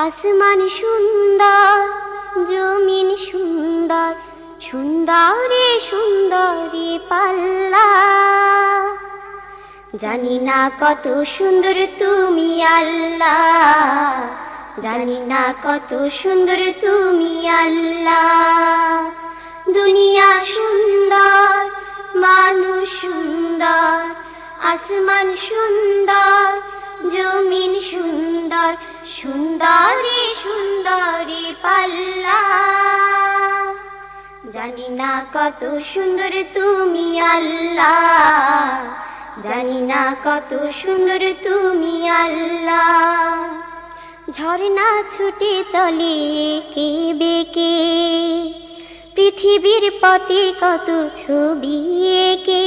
আসমান সুন্দর, জমিন সুন্দর, সুন্দরে সুন্দরে পাল্লা। জানি না কত সুন্দর তুমি আল্লাহ, জানি না কত সুন্দর তুমি আল্লাহ। দুনিয়া সুন্দর, মানুষ সুন্দর, আসমান সুন্দর, জমিন সুন্দর, সুন্দরে সুন্দরে পাল্লা। জানি না কত সুন্দর তুমি আল্লাহ, জানি না কত সুন্দর তুমি আল্লাহ। ঝর্ণা ছুটে চলে কে বেকে, পৃথিবীর পটে কত ছবি এঁকে।